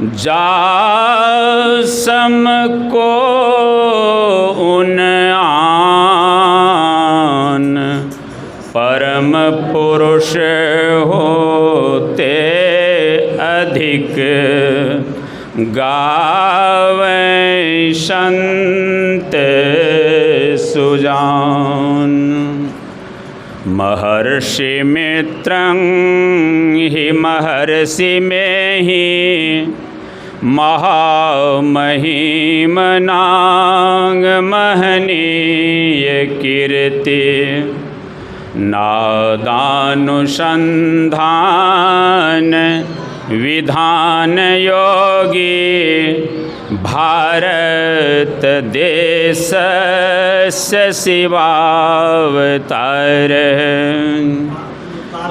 जासम को उन आन परम पुरुष होते अधिक, गावै संत सुजान। महर्षि मित्रं हि महर्षि में ही महामहिमनांग महनीय कीर्ति, नादानुसंधान विधान योगी, भारत देश से शिवावतार।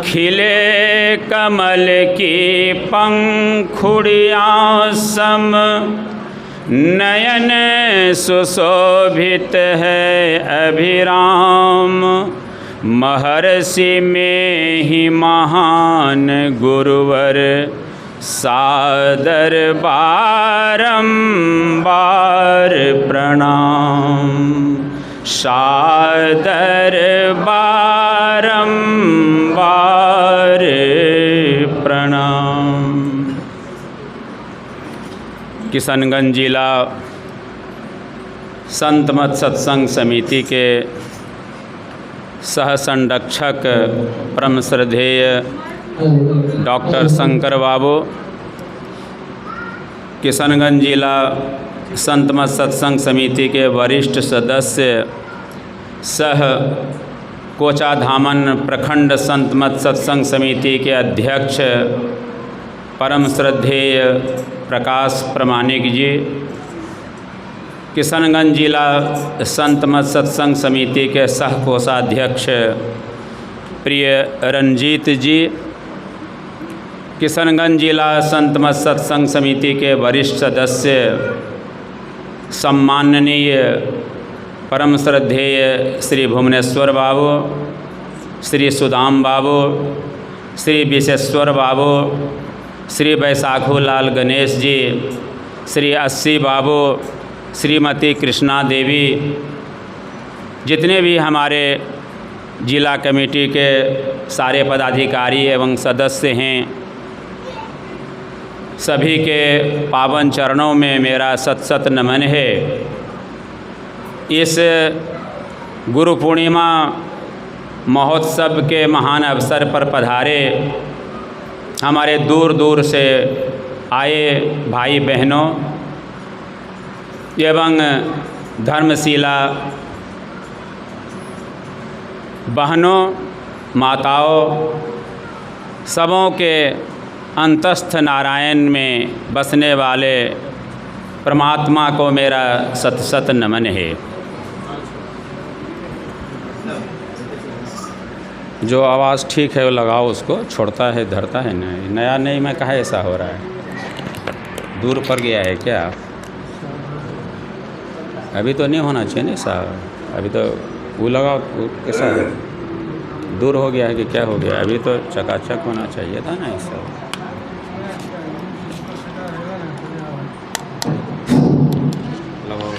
खिले कमल की पंखुड़ियाँ सम, नयन सुशोभित है अभिराम। महर्षि में ही महान गुरुवर, सादर बारंबार प्रणाम। सादर बारंबार प्रणाम। किशनगंज जिला संत मत सत्संग समिति के सह संरक्षक परम श्रद्धेय डॉक्टर शंकर बाबू, किशनगंज जिला संत मत सत्संग समिति के वरिष्ठ सदस्य सह कोचाधामन प्रखंड संत मत सत्संग समिति के अध्यक्ष परम श्रद्धेय प्रकाश प्रमाणिक जी, किशनगंज जिला संत मत सत्संग समिति के सह कोषाध्यक्ष प्रिय रंजीत जी, किशनगंज जिला संत मत सत्संग समिति के वरिष्ठ सदस्य सम्माननीय परम श्रद्धेय श्री भुवनेश्वर बाबू, श्री सुदाम बाबू, श्री विशेश्वर बाबू, श्री बैसाखू लाल गणेश जी, श्री अस्सी बाबू, श्रीमती कृष्णा देवी, जितने भी हमारे जिला कमेटी के सारे पदाधिकारी एवं सदस्य हैं, सभी के पावन चरणों में मेरा सत सत नमन है। इस गुरु पूर्णिमा महोत्सव के महान अवसर पर पधारे हमारे दूर दूर से आए भाई बहनों एवं धर्मशिला बहनों, माताओं, सबों के अंतस्थ नारायण में बसने वाले परमात्मा को मेरा सत सत नमन है। जो आवाज़ ठीक है वो लगाओ, उसको छोड़ता है धरता है ना, नया नहीं मैं कहा ऐसा हो रहा है, दूर पर गया है क्या? अभी तो नहीं होना चाहिए ना साहब, अभी तो वो लगाओ, वो कैसा है, दूर हो गया है कि क्या हो गया? अभी तो चकाचक होना चाहिए था ना ऐसा। लगाओ।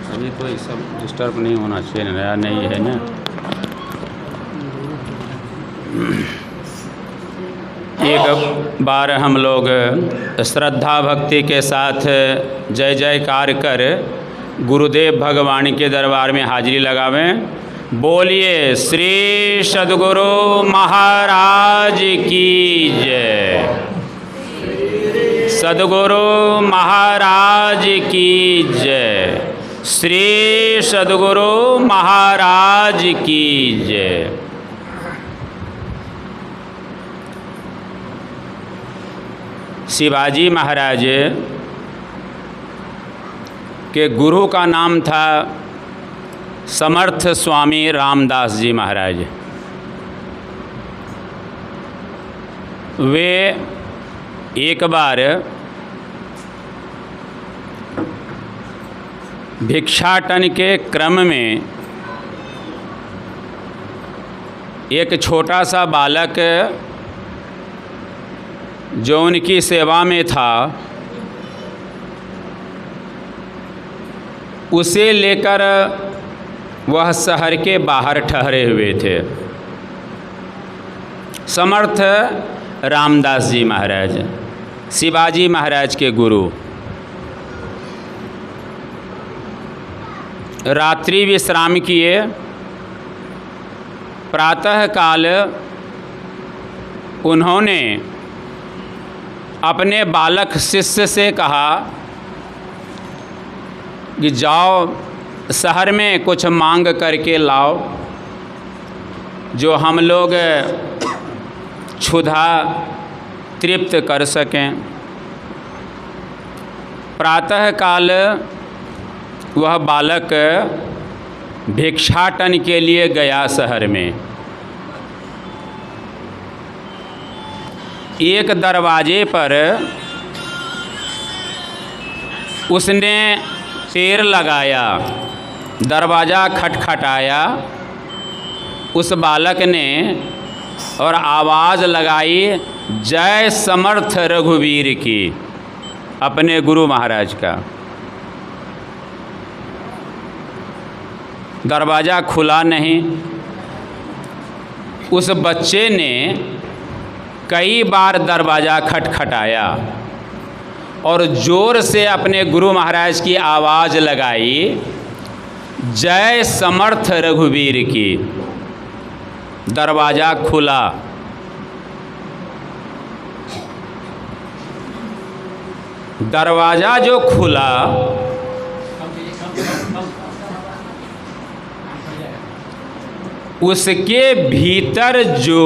अभी तो ये सब डिस्टर्ब नहीं होना चाहिए, नया नहीं है ना। एक बार हम लोग श्रद्धा भक्ति के साथ जय जयकार कर गुरुदेव भगवान के दरबार में हाजिरी लगावें। बोलिए श्री सद्गुरु महाराज की जय, सद्गुरु महाराज की जय, श्री सद्गुरु महाराज की जय। शिवाजी महाराज के गुरु का नाम था समर्थ स्वामी रामदास जी महाराज। वे एक बार भिक्षाटन के क्रम में एक छोटा सा बालक जो उनकी सेवा में था, उसे लेकर वह शहर के बाहर ठहरे हुए थे। समर्थ रामदास जी महाराज, शिवाजी महाराज के गुरु, रात्रि विश्राम किए। प्रातःकाल उन्होंने अपने बालक शिष्य से कहा कि जाओ शहर में कुछ मांग करके लाओ, जो हम लोग क्षुधा तृप्त कर सकें। प्रातःकाल वह बालक भिक्षाटन के लिए गया शहर में। एक दरवाजे पर उसने पैर लगाया, दरवाज़ा खटखटाया। उस बालक ने और आवाज़ लगाई, जय समर्थ रघुवीर की, अपने गुरु महाराज का। दरवाज़ा खुला नहीं। उस बच्चे ने कई बार दरवाज़ा खटखटाया और ज़ोर से अपने गुरु महाराज की आवाज़ लगाई, जय समर्थ रघुवीर की। दरवाज़ा खुला। दरवाज़ा जो खुला, उसके भीतर जो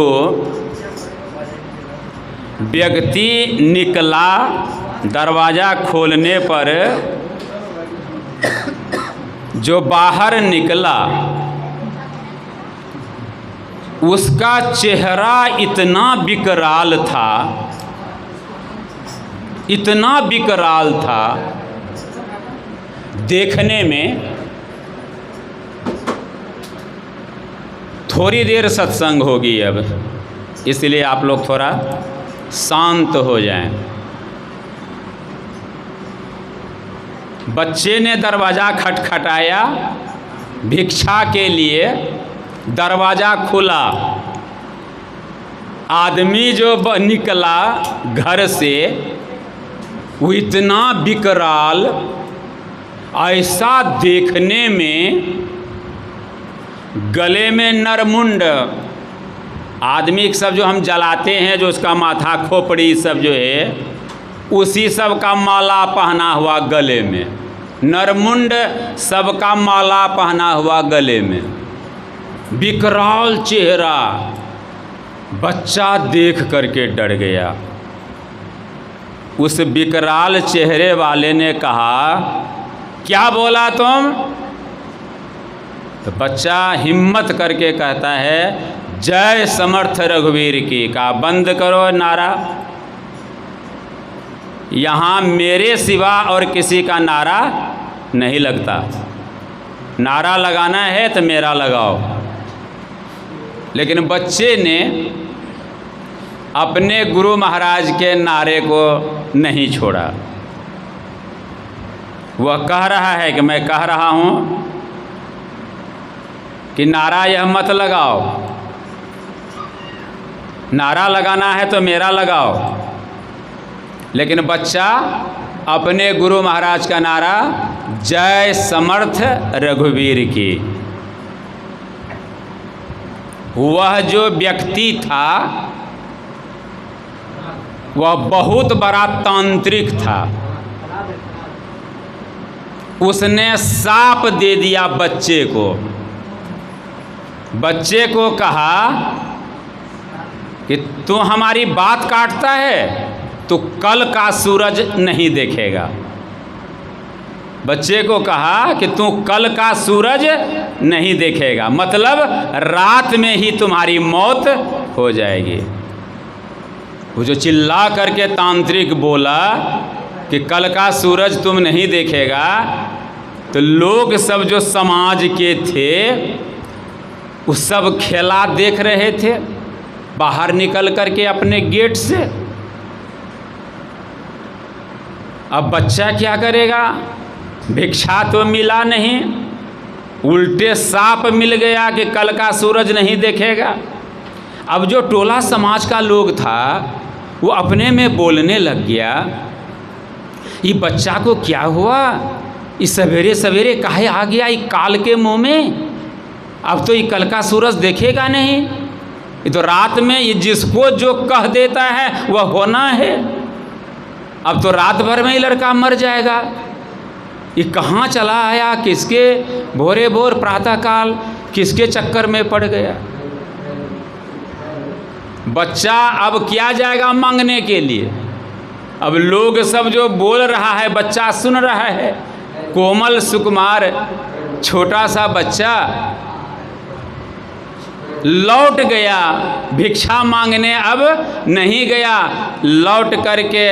व्यक्ति निकला, दरवाज़ा खोलने पर जो बाहर निकला, उसका चेहरा इतना विकराल था, इतना विकराल था, देखने में। थोड़ी देर सत्संग होगी अब, इसलिए आप लोग थोड़ा शांत हो जाएं। बच्चे ने दरवाज़ा खटखटाया भिक्षा के लिए, दरवाज़ा खुला। आदमी जो निकला घर से, वो इतना विकराल, ऐसा देखने में, गले में नरमुंड, आदमी सब जो हम जलाते हैं, जो उसका माथा खोपड़ी सब जो है, उसी सब का माला पहना हुआ गले में, नरमुंड सबका माला पहना हुआ गले में, विकराल चेहरा। बच्चा देख करके डर गया। उस विकराल चेहरे वाले ने कहा, क्या बोला तुम? तो बच्चा हिम्मत करके कहता है, जय समर्थ रघुवीर की। कहा, बंद करो नारा, यहाँ मेरे सिवा और किसी का नारा नहीं लगता। नारा लगाना है तो मेरा लगाओ। लेकिन बच्चे ने अपने गुरु महाराज के नारे को नहीं छोड़ा। वह कह रहा है कि मैं कह रहा हूँ कि नारा यह मत लगाओ, नारा लगाना है तो मेरा लगाओ। लेकिन बच्चा अपने गुरु महाराज का नारा, जय समर्थ रघुवीर की। वह जो व्यक्ति था वह बहुत बड़ा तांत्रिक था। उसने साप दे दिया बच्चे को। बच्चे को कहा कि तू हमारी बात काटता है तो कल का सूरज नहीं देखेगा। बच्चे को कहा कि तू कल का सूरज नहीं देखेगा, मतलब रात में ही तुम्हारी मौत हो जाएगी। वो जो चिल्ला करके तांत्रिक बोला कि कल का सूरज तुम नहीं देखेगा, तो लोग सब जो समाज के थे वो सब खेला देख रहे थे बाहर निकल करके अपने गेट से। अब बच्चा क्या करेगा? भिक्षा तो मिला नहीं, उल्टे सांप मिल गया कि कल का सूरज नहीं देखेगा। अब जो टोला समाज का लोग था वो अपने में बोलने लग गया, ये बच्चा को क्या हुआ? ये सवेरे सवेरे काहे आ गया ये काल के मुंह में? अब तो ये कल का सूरज देखेगा नहीं, ये तो रात में ये जिसको जो कह देता है वह होना है। अब तो रात भर में ही लड़का मर जाएगा। ये कहाँ चला आया? किसके भोरे भोर प्रातःकाल किसके चक्कर में पड़ गया? बच्चा अब क्या जाएगा मांगने के लिए? अब लोग सब जो बोल रहा है बच्चा सुन रहा है। कोमल सुकुमार छोटा सा बच्चा लौट गया भिक्षा मांगने। अब नहीं गया, लौट करके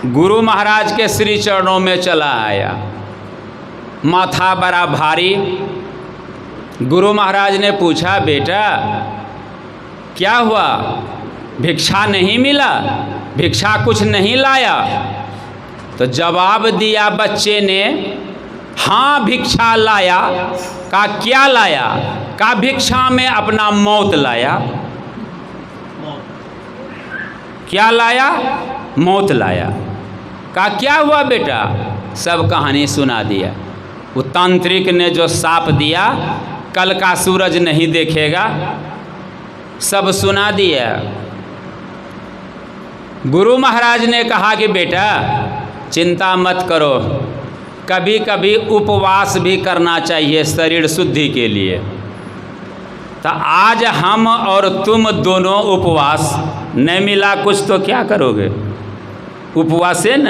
गुरु महाराज के श्री चरणों में चला आया। माथा बड़ा भारी। गुरु महाराज ने पूछा, बेटा क्या हुआ? भिक्षा नहीं मिला? भिक्षा कुछ नहीं लाया? तो जवाब दिया बच्चे ने, हाँ भिक्षा लाया। कहा क्या लाया? कहा भिक्षा में अपना मौत लाया। क्या लाया? मौत लाया। कहा क्या हुआ बेटा? सब कहानी सुना दिया। वो तांत्रिक ने जो शाप दिया कल का सूरज नहीं देखेगा, सब सुना दिया। गुरु महाराज ने कहा कि बेटा चिंता मत करो, कभी कभी उपवास भी करना चाहिए शरीर शुद्धि के लिए। तो आज हम और तुम दोनों उपवास, नहीं मिला कुछ तो क्या करोगे? उपवासे न,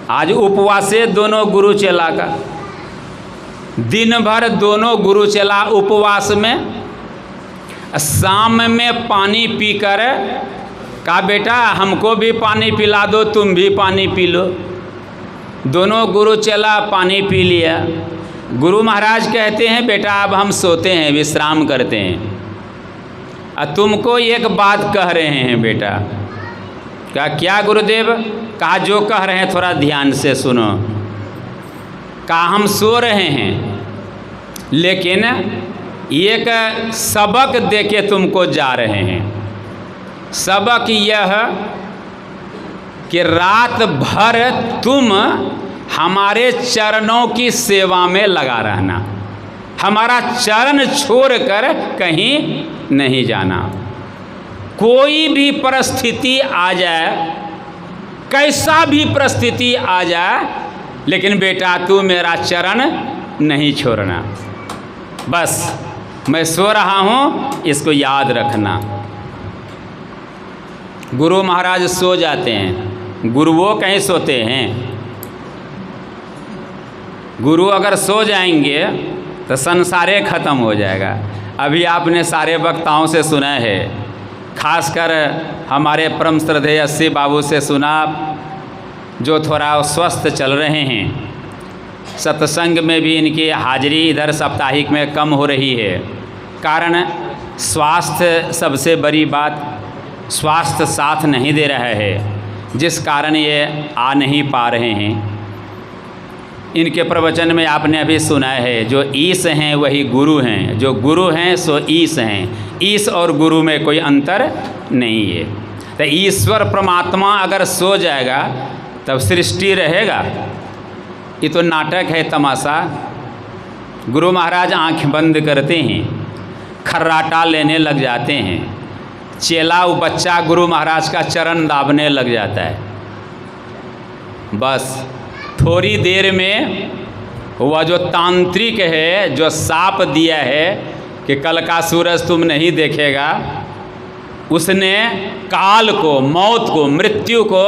आज उपवासे दोनों गुरु चेला का। दिन भर दोनों गुरु चेला उपवास में, शाम में पानी पीकर कहा बेटा हमको भी पानी पिला दो, तुम भी पानी पी लो। दोनों गुरु चेला पानी पी लिया। गुरु महाराज कहते हैं बेटा अब हम सोते हैं, विश्राम करते हैं। तुमको एक बात कह रहे हैं बेटा। कहा क्या गुरुदेव? कहा जो कह रहे हैं थोड़ा ध्यान से सुनो। कहा हम सो रहे हैं लेकिन एक सबक दे के तुमको जा रहे हैं। सबक यह कि रात भर तुम हमारे चरणों की सेवा में लगा रहना, हमारा चरण छोड़कर कहीं नहीं जाना। कोई भी परिस्थिति आ जाए, कैसा भी परिस्थिति आ जाए, लेकिन बेटा तू मेरा चरण नहीं छोड़ना। बस मैं सो रहा हूँ, इसको याद रखना। गुरु महाराज सो जाते हैं, गुरुओं कहीं सोते हैं? गुरु अगर सो जाएंगे तो संसारे खत्म हो जाएगा। अभी आपने सारे वक्ताओं से सुना है, खासकर हमारे परम श्रद्धेय अस्सी बाबू से सुना जो थोड़ा स्वस्थ चल रहे हैं। सत्संग में भी इनकी हाजिरी इधर साप्ताहिक में कम हो रही है। कारण स्वास्थ्य सबसे बड़ी बात, स्वास्थ्य साथ नहीं दे रहा है, जिस कारण ये आ नहीं पा रहे हैं। इनके प्रवचन में आपने अभी सुना है, जो ईश हैं वही गुरु हैं, जो गुरु हैं सो ईश हैं। ईश और गुरु में कोई अंतर नहीं है। तो ईश्वर परमात्मा अगर सो जाएगा तब सृष्टि रहेगा? ये तो नाटक है, तमाशा। गुरु महाराज आंख बंद करते हैं, खर्राटा लेने लग जाते हैं, चेला वो बच्चा गुरु महाराज का चरण दाबने लग जाता है। बस थोड़ी देर में वह जो तांत्रिक है, जो शाप दिया है कि कल का सूरज तुम नहीं देखेगा, उसने काल को, मौत को, मृत्यु को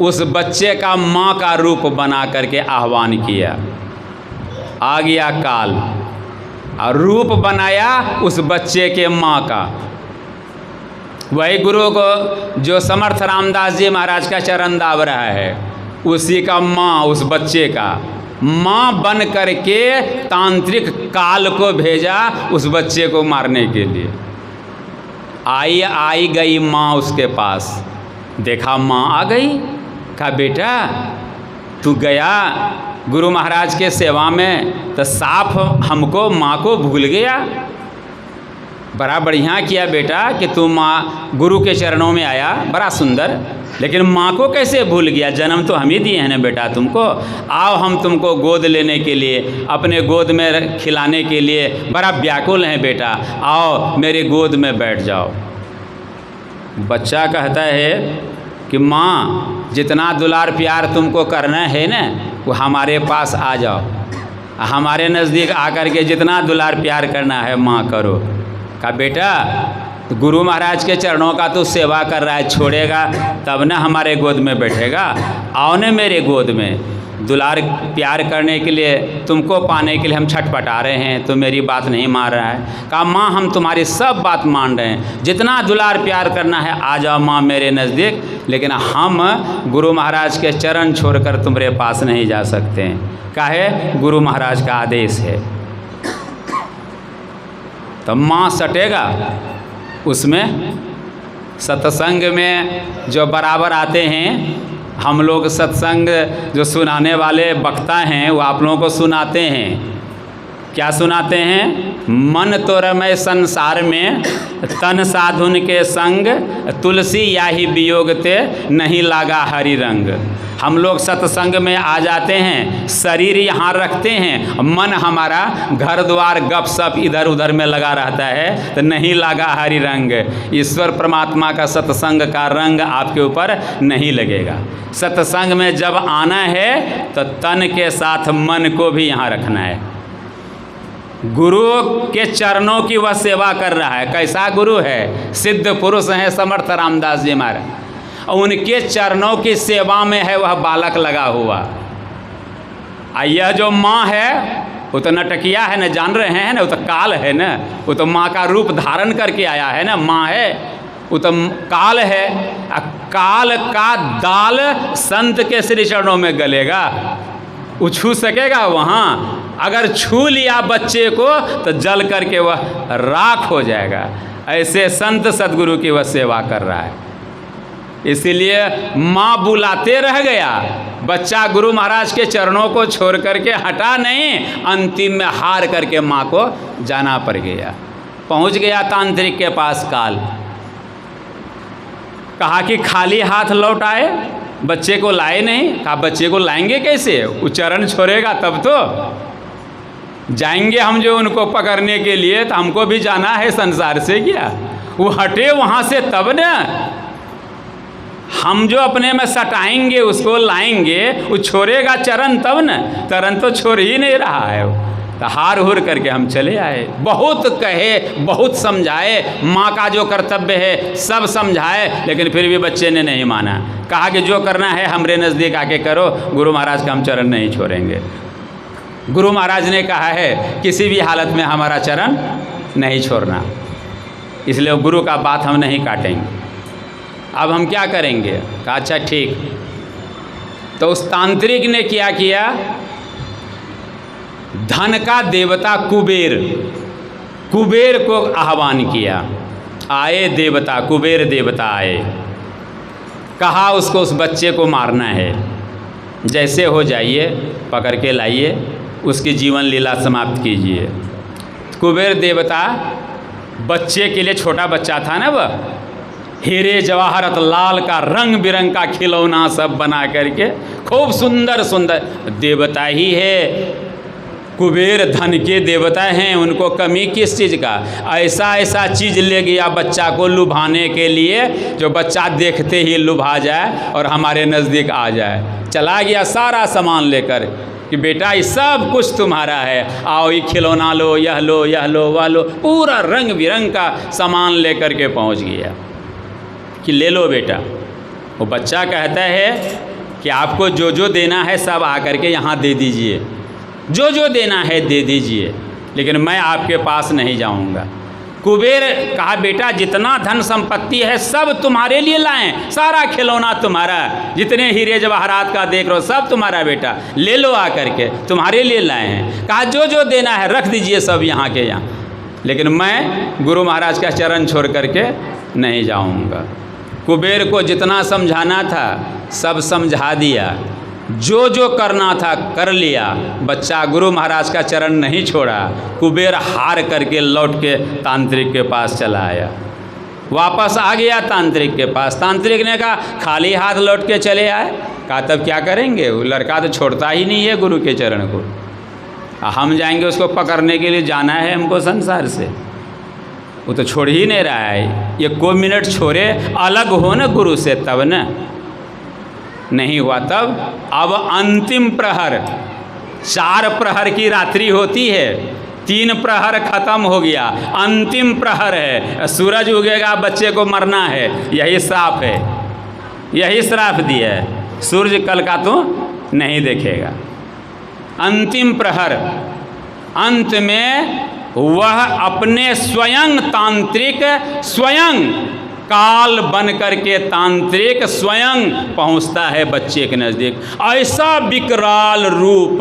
उस बच्चे का माँ का रूप बना करके आह्वान किया। आ गया काल और रूप बनाया उस बच्चे के माँ का। वही गुरु को जो समर्थ रामदास जी महाराज का चरण दाब रहा है, उसी का माँ उस बच्चे का माँ बन करके तांत्रिक काल को भेजा उस बच्चे को मारने के लिए। आई गई माँ उसके पास, देखा माँ आ गई, कहा बेटा तू गया गुरु महाराज के सेवा में तो साफ हमको माँ को भूल गया। बड़ा बढ़िया किया बेटा कि तू माँ गुरु के चरणों में आया, बड़ा सुंदर, लेकिन माँ को कैसे भूल गया? जन्म तो हम ही दिए हैं ना बेटा तुमको। आओ हम तुमको गोद लेने के लिए, अपने गोद में खिलाने के लिए बड़ा व्याकुल हैं बेटा, आओ मेरे गोद में बैठ जाओ। बच्चा कहता है कि माँ जितना दुलार प्यार तुमको करना है ना वो हमारे पास आ जाओ, हमारे नज़दीक आकर के जितना दुलार प्यार करना है माँ करो। कहा बेटा तो गुरु महाराज के चरणों का तू सेवा कर रहा है, छोड़ेगा तब ना हमारे गोद में बैठेगा। आओ न मेरे गोद में, दुलार प्यार करने के लिए, तुमको पाने के लिए हम छटपटा रहे हैं, तो मेरी बात नहीं मान रहा है। कहा माँ हम तुम्हारी सब बात मान रहे हैं, जितना दुलार प्यार करना है आ जाओ माँ मेरे नज़दीक, लेकिन हम गुरु महाराज के चरण छोड़कर तुम्हारे पास नहीं जा सकते हैं। काहे? गुरु महाराज का आदेश है। तो माँ सटेगा उसमें। सत्संग में जो बराबर आते हैं, हम लोग सत्संग जो सुनाने वाले वक्ता हैं वो आप लोगों को सुनाते हैं। क्या सुनाते हैं? मन तो रमय संसार में, तन साधुन के संग, तुलसी याही वियोग ते, नहीं लागा हरि रंग। हम लोग सत्संग में आ जाते हैं, शरीर यहाँ रखते हैं, मन हमारा घर द्वार गप सप इधर उधर में लगा रहता है, तो नहीं लगा हरि रंग। ईश्वर परमात्मा का सत्संग का रंग आपके ऊपर नहीं लगेगा। सत्संग में जब आना है तो तन के साथ मन को भी यहाँ रखना है। गुरु के चरणों की वह सेवा कर रहा है। कैसा गुरु है? सिद्ध पुरुष हैं समर्थ रामदास जी महाराज, और उनके चरणों की सेवा में है वह बालक लगा हुआ। यह जो माँ है वो तो नटकिया है न, जान रहे हैं ना, वो तो काल है ना, वो तो माँ का रूप धारण करके आया है ना, माँ है, वो तो काल है। काल का दाल संत के श्री चरणों में गलेगा, वो छू सकेगा वहाँ? अगर छू लिया बच्चे को तो जल करके वह राख हो जाएगा। ऐसे संत सदगुरु की वह सेवा कर रहा है। इसीलिए माँ बुलाते रह गया, बच्चा गुरु महाराज के चरणों को छोड़ करके हटा नहीं, अंतिम में हार करके माँ को जाना पड़ गया। पहुँच गया तांत्रिक के पास काल। कहा कि खाली हाथ लौट आए, बच्चे को लाए नहीं। कहा बच्चे को लाएंगे कैसे? वो चरण छोड़ेगा तब तो जाएंगे हम जो उनको पकड़ने के लिए, तो हमको भी जाना है संसार से क्या? वो हटे वहाँ से तब न हम जो अपने में सटाएंगे उसको लाएंगे, वो छोड़ेगा चरण तब न। चरण तो छोड़ ही नहीं रहा है। तो हार हुर करके हम चले आए। बहुत कहे, बहुत समझाए, माँ का जो कर्तव्य है सब समझाए, लेकिन फिर भी बच्चे ने नहीं माना। कहा कि जो करना है हमरे नज़दीक आके करो, गुरु महाराज का हम चरण नहीं छोड़ेंगे। गुरु महाराज ने कहा है किसी भी हालत में हमारा चरण नहीं छोड़ना, इसलिए गुरु का बात हम नहीं काटेंगे। अब हम क्या करेंगे? कहा अच्छा ठीक। तो उस तांत्रिक ने क्या किया? धन का देवता कुबेर को आह्वान किया। आए देवता, कुबेर देवता आए। कहा उसको उस बच्चे को मारना है, जैसे हो जाइए पकड़ के लाइए, उसकी जीवन लीला समाप्त कीजिए। कुबेर देवता बच्चे के लिए, छोटा बच्चा था ना वह, हीरे जवाहरत लाल का रंग बिरंग का खिलौना सब बना करके, खूब सुंदर सुंदर। देवता ही है कुबेर, धन के देवता हैं, उनको कमी किस चीज़ का? ऐसा ऐसा चीज़ ले गया बच्चा को लुभाने के लिए, जो बच्चा देखते ही लुभा जाए और हमारे नज़दीक आ जाए। चला गया सारा सामान लेकर कि बेटा ये सब कुछ तुम्हारा है, आओ ये खिलौना लो, यह लो, यह लो, वह लो, पूरा रंग बिरंग का सामान लेकर के पहुंच गया कि ले लो बेटा। वो बच्चा कहता है कि आपको जो जो देना है सब आकर के यहाँ दे दीजिए, जो जो देना है दे दीजिए, लेकिन मैं आपके पास नहीं जाऊँगा। कुबेर कहा बेटा जितना धन संपत्ति है सब तुम्हारे लिए लाएं, सारा खिलौना तुम्हारा, जितने हीरे जवाहरात का देख रहे हो सब तुम्हारा बेटा, ले लो आकर के, तुम्हारे लिए लाए हैं। कहा जो जो देना है रख दीजिए सब यहाँ के यहाँ, लेकिन मैं गुरु महाराज का चरण छोड़ करके नहीं जाऊँगा। कुबेर को जितना समझाना था सब समझा दिया, जो जो करना था कर लिया, बच्चा गुरु महाराज का चरण नहीं छोड़ा। कुबेर हार करके लौट के तांत्रिक के पास चला आया, वापस आ गया तांत्रिक के पास। तांत्रिक ने कहा खाली हाथ लौट के चले आए। कहा तब क्या करेंगे, वो लड़का तो छोड़ता ही नहीं है गुरु के चरण को, हम जाएंगे उसको पकड़ने के लिए, जाना है हमको संसार से, वो तो छोड़ ही नहीं रहा है। ये कोई मिनट छोड़े अलग हो न गुरु से तब न, नहीं हुआ तब। अब अंतिम प्रहर, 4 प्रहर की रात्रि होती है, 3 प्रहर खत्म हो गया, अंतिम प्रहर है, सूरज उगेगा बच्चे को मरना है, यही श्राप है, यही श्राप दिया है, सूरज कल का तो नहीं देखेगा। अंतिम प्रहर, अंत में वह अपने स्वयं तांत्रिक, स्वयं काल बन करके तांत्रिक स्वयं पहुंचता है बच्चे के नज़दीक। ऐसा विकराल रूप,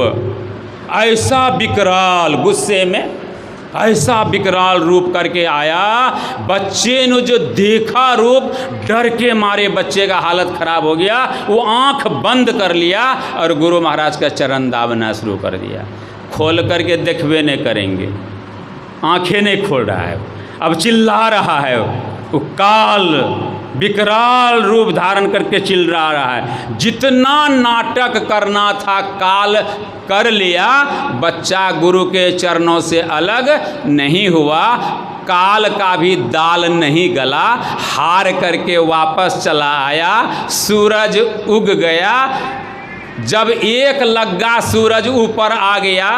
ऐसा विकराल, गुस्से में ऐसा विकराल रूप करके आया। बच्चे ने जो देखा रूप, डर के मारे बच्चे का हालत खराब हो गया, वो आंख बंद कर लिया और गुरु महाराज का चरण दाबना शुरू कर दिया। खोल करके देखबे नहीं करेंगे, आंखें नहीं खोल रहा है, अब चिल्ला रहा है, वो काल विकराल रूप धारण करके चिल्ला रहा है। जितना नाटक करना था काल कर लिया, बच्चा गुरु के चरणों से अलग नहीं हुआ, काल का भी दाल नहीं गला, हार करके वापस चला आया। सूरज उग गया, जब एक लग्गा सूरज ऊपर आ गया,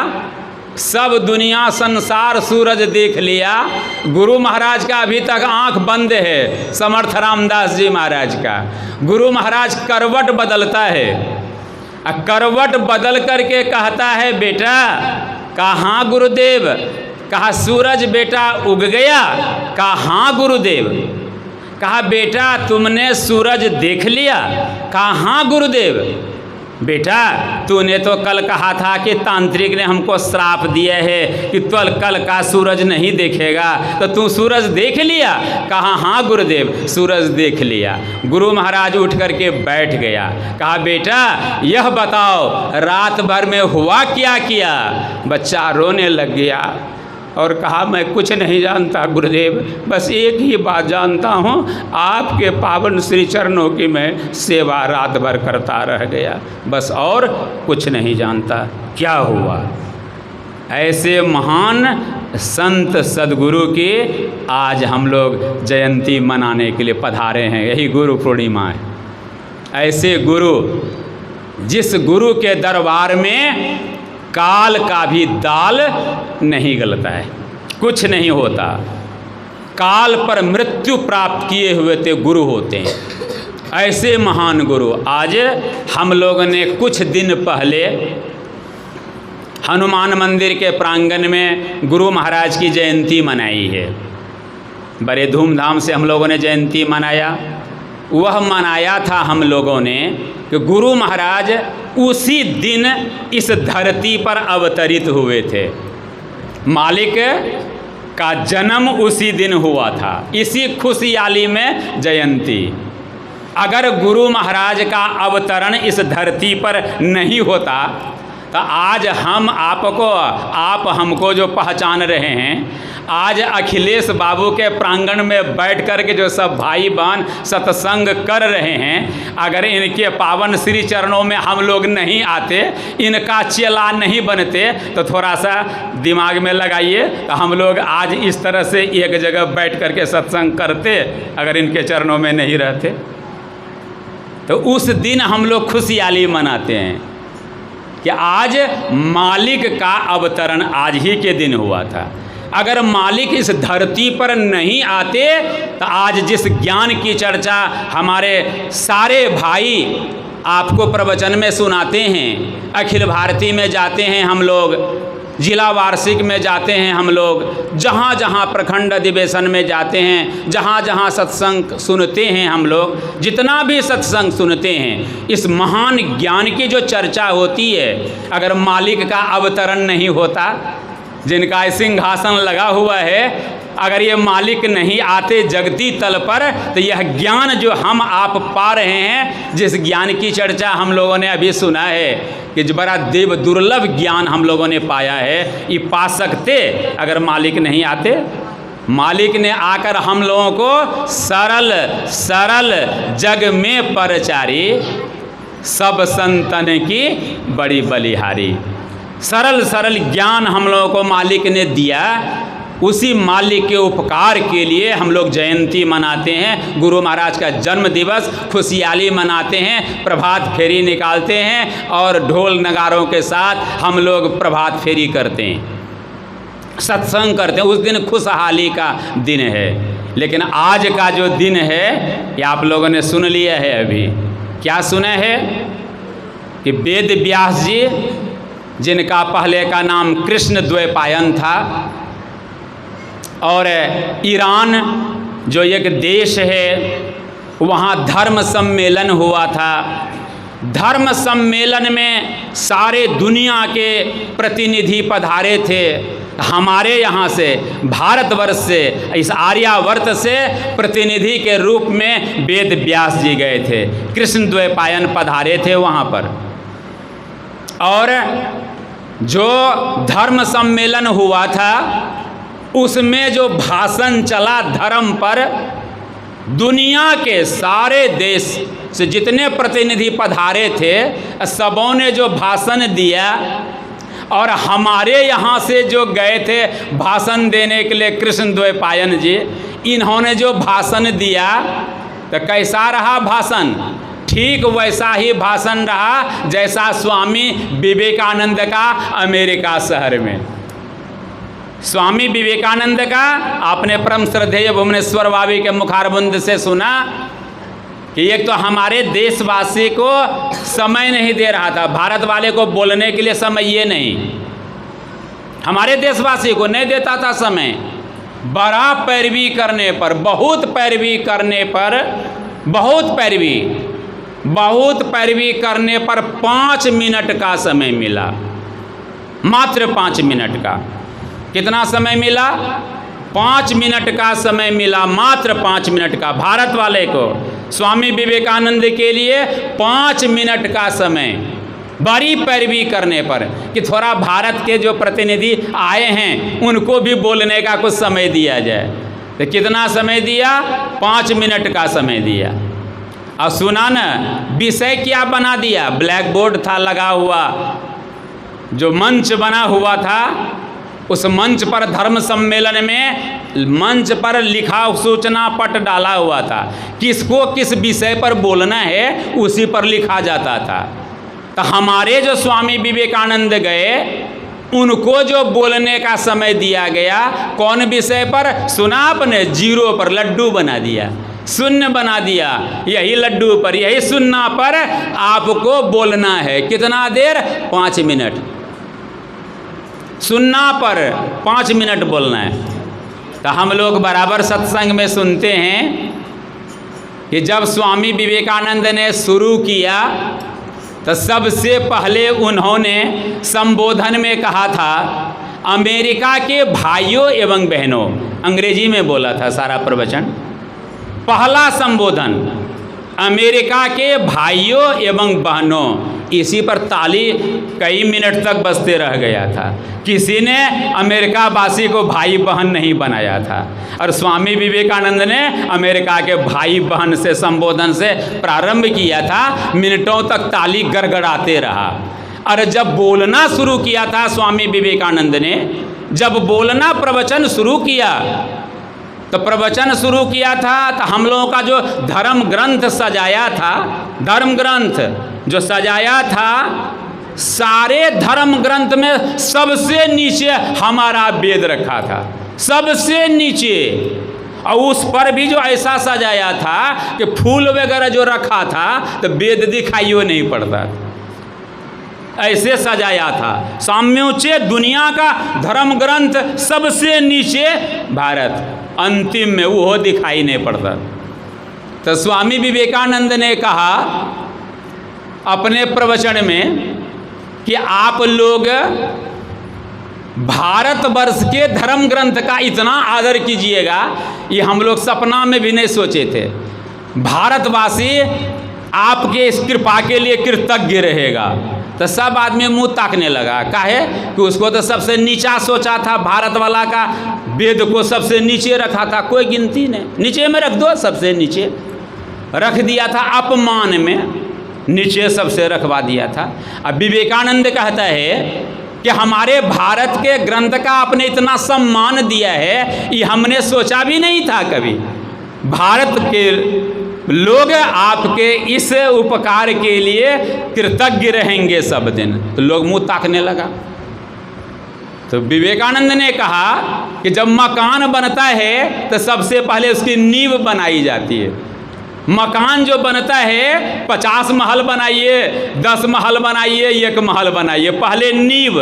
सब दुनिया संसार सूरज देख लिया। गुरु महाराज का अभी तक आंख बंद है, समर्थ रामदास जी महाराज का। गुरु महाराज करवट बदलता है, करवट बदल करके कहता है बेटा, कहाँ गुरुदेव? कहा सूरज बेटा उग गया। कहा हाँ गुरुदेव। कहा बेटा तुमने सूरज देख लिया? कहा हाँ गुरुदेव। बेटा तूने तो कल कहा था कि तांत्रिक ने हमको श्राप दिया है कि तू कल का सूरज नहीं देखेगा, तो तू सूरज देख लिया? कहा हाँ गुरुदेव, सूरज देख लिया। गुरु महाराज उठ करके बैठ गया। कहा बेटा यह बताओ रात भर में हुआ क्या किया? बच्चा रोने लग गया और कहा मैं कुछ नहीं जानता गुरुदेव, बस एक ही बात जानता हूँ, आपके पावन श्री चरणों की मैं सेवा रात भर करता रह गया, बस और कुछ नहीं जानता। क्या हुआ? ऐसे महान संत सदगुरु की आज हम लोग जयंती मनाने के लिए पधारे हैं, यही गुरु पूर्णिमा है। ऐसे गुरु, जिस गुरु के दरबार में काल का भी दाल नहीं गलता है, कुछ नहीं होता, काल पर मृत्यु प्राप्त किए हुए ते गुरु होते हैं। ऐसे महान गुरु आज हम लोगों ने कुछ दिन पहले हनुमान मंदिर के प्रांगण में गुरु महाराज की जयंती मनाई है। बड़े धूमधाम से हम लोगों ने जयंती मनाया। वह मनाया था हम लोगों ने कि गुरु महाराज उसी दिन इस धरती पर अवतरित हुए थे, मालिक का जन्म उसी दिन हुआ था, इसी खुशहाली में जयंती। अगर गुरु महाराज का अवतरण इस धरती पर नहीं होता तो आज हम आपको, आप हमको जो पहचान रहे हैं, आज अखिलेश बाबू के प्रांगण में बैठ कर के जो सब भाई बहन सत्संग कर रहे हैं, अगर इनके पावन श्री चरणों में हम लोग नहीं आते, इनका चेला नहीं बनते, तो थोड़ा सा दिमाग में लगाइए, तो हम लोग आज इस तरह से एक जगह बैठ कर के सत्संग करते अगर इनके चरणों में नहीं रहते। तो उस दिन हम लोग खुशहाली मनाते हैं कि आज मालिक का अवतरण आज ही के दिन हुआ था। अगर मालिक इस धरती पर नहीं आते तो आज जिस ज्ञान की चर्चा हमारे सारे भाई आपको प्रवचन में सुनाते हैं, अखिल भारती में जाते हैं हम लोग, जिला वार्षिक में जाते हैं हम लोग, जहाँ जहाँ प्रखंड अधिवेशन में जाते हैं, जहाँ जहाँ सत्संग सुनते हैं हम लोग, जितना भी सत्संग सुनते हैं, इस महान ज्ञान की जो चर्चा होती है, अगर मालिक का अवतरण नहीं होता, जिनका सिंहासन लगा हुआ है, अगर ये मालिक नहीं आते जगती तल पर, तो यह ज्ञान जो हम आप पा रहे हैं, जिस ज्ञान की चर्चा हम लोगों ने अभी सुना है कि जो बड़ा देव दुर्लभ ज्ञान हम लोगों ने पाया है, ये पा सकते अगर मालिक नहीं आते। मालिक ने आकर हम लोगों को सरल सरल जग में परचारी, सब संतन की बड़ी बलिहारी, सरल सरल ज्ञान हम लोगों को मालिक ने दिया। उसी मालिक के उपकार के लिए हम लोग जयंती मनाते हैं, गुरु महाराज का जन्म दिवस खुशहाली मनाते हैं, प्रभात फेरी निकालते हैं और ढोल नगारों के साथ हम लोग प्रभात फेरी करते हैं, सत्संग करते हैं। उस दिन खुशहाली का दिन है। लेकिन आज का जो दिन है, ये आप लोगों ने सुन लिया है। अभी क्या सुना है कि वेद व्यास जी, जिनका पहले का नाम कृष्ण द्वैपायन था, और ईरान जो एक देश है, वहाँ धर्म सम्मेलन हुआ था। धर्म सम्मेलन में सारे दुनिया के प्रतिनिधि पधारे थे। हमारे यहाँ से, भारतवर्ष से, इस आर्यावर्त से प्रतिनिधि के रूप में वेद व्यास जी गए थे, कृष्ण द्वैपायन पधारे थे वहाँ पर। और जो धर्म सम्मेलन हुआ था, उसमें जो भाषण चला धर्म पर, दुनिया के सारे देश से जितने प्रतिनिधि पधारे थे, सबों ने जो भाषण दिया, और हमारे यहाँ से जो गए थे भाषण देने के लिए कृष्ण द्वैपायन जी, इन्होंने जो भाषण दिया, तो कैसा रहा भाषण? ठीक वैसा ही भाषण रहा जैसा स्वामी विवेकानंद का अमेरिका शहर में। स्वामी विवेकानंद का आपने परम श्रद्धेय भुवनेश्वर भाभी के मुखारबुंद से सुना कि एक तो हमारे देशवासी को समय नहीं दे रहा था, भारत वाले को बोलने के लिए समय ये नहीं, हमारे देशवासी को नहीं देता था समय। बड़ा पैरवी करने पर, बहुत पैरवी करने पर, बहुत पैरवी करने पर 5 मिनट का समय मिला, मात्र 5 मिनट का। कितना समय मिला? 5 मिनट का समय मिला, मात्र 5 मिनट का। भारत वाले को, स्वामी विवेकानंद के लिए 5 मिनट का समय, बड़ी पैरवी करने पर कि थोड़ा भारत के जो प्रतिनिधि आए हैं उनको भी बोलने का कुछ समय दिया जाए। तो कितना समय दिया? 5 मिनट का समय दिया। और सुना ना, विषय क्या बना दिया? ब्लैक बोर्ड था लगा हुआ, जो मंच बना हुआ था, उस मंच पर धर्म सम्मेलन में मंच पर लिखा सूचना पट डाला हुआ था, किसको किस विषय पर बोलना है उसी पर लिखा जाता था। तो हमारे जो स्वामी विवेकानंद गए, उनको जो बोलने का समय दिया गया, कौन विषय पर सुना आपने? 0 पर लड्डू बना दिया, शून्य बना दिया। यही लड्डू पर, यही सुन्ना पर आपको बोलना है। कितना देर? 5 मिनट। सुन्ना पर 5 मिनट बोलना है। तो हम लोग बराबर सत्संग में सुनते हैं कि जब स्वामी विवेकानंद ने शुरू किया, तो सबसे पहले उन्होंने संबोधन में कहा था, अमेरिका के भाइयों एवं बहनों, अंग्रेजी में बोला था सारा प्रवचन। पहला संबोधन, अमेरिका के भाइयों एवं बहनों, इसी पर ताली कई मिनट तक बजते रह गया था। किसी ने अमेरिका वासी को भाई बहन नहीं बनाया था, और स्वामी विवेकानंद ने अमेरिका के भाई बहन से संबोधन से प्रारंभ किया था। मिनटों तक ताली गड़गड़ाते रहा। और जब बोलना शुरू किया था स्वामी विवेकानंद ने, जब बोलना प्रवचन शुरू किया, तो प्रवचन शुरू किया था, तो हम लोगों का जो धर्म ग्रंथ सजाया था, धर्म ग्रंथ जो सजाया था, सारे धर्म ग्रंथ में सबसे नीचे हमारा वेद रखा था, सबसे नीचे। और उस पर भी जो ऐसा सजाया था कि फूल वगैरह जो रखा था, तो वेद दिखाइयो नहीं पड़ता। ऐसे सजाया था। साम्योच्चय दुनिया का धर्म ग्रंथ, सबसे नीचे भारत, अंतिम में वो दिखाई नहीं पड़ता। तो स्वामी विवेकानंद ने कहा अपने प्रवचन में कि आप लोग भारतवर्ष के धर्म ग्रंथ का इतना आदर कीजिएगा, ये हम लोग सपना में भी नहीं सोचे थे। भारतवासी आपके इस कृपा के लिए कृतज्ञ रहेगा। तो सब आदमी मुंह ताकने लगा। काहे कि उसको तो सबसे नीचा सोचा था, भारत वाला का वेद को सबसे नीचे रखा था, कोई गिनती नहीं, नीचे में रख दो, सबसे नीचे रख दिया था, अपमान में नीचे सबसे रखवा दिया था। अब विवेकानंद कहता है कि हमारे भारत के ग्रंथ का आपने इतना सम्मान दिया है, ये हमने सोचा भी नहीं था कभी। भारत के लोग आपके इस उपकार के लिए कृतज्ञ रहेंगे सब दिन। तो लोग मुंह ताकने लगा। तो विवेकानंद ने कहा कि जब मकान बनता है तो सबसे पहले उसकी नींव बनाई जाती है। मकान जो बनता है 50 महल बनाइए, 10 महल बनाइए, 1 महल बनाइए, पहले नींव।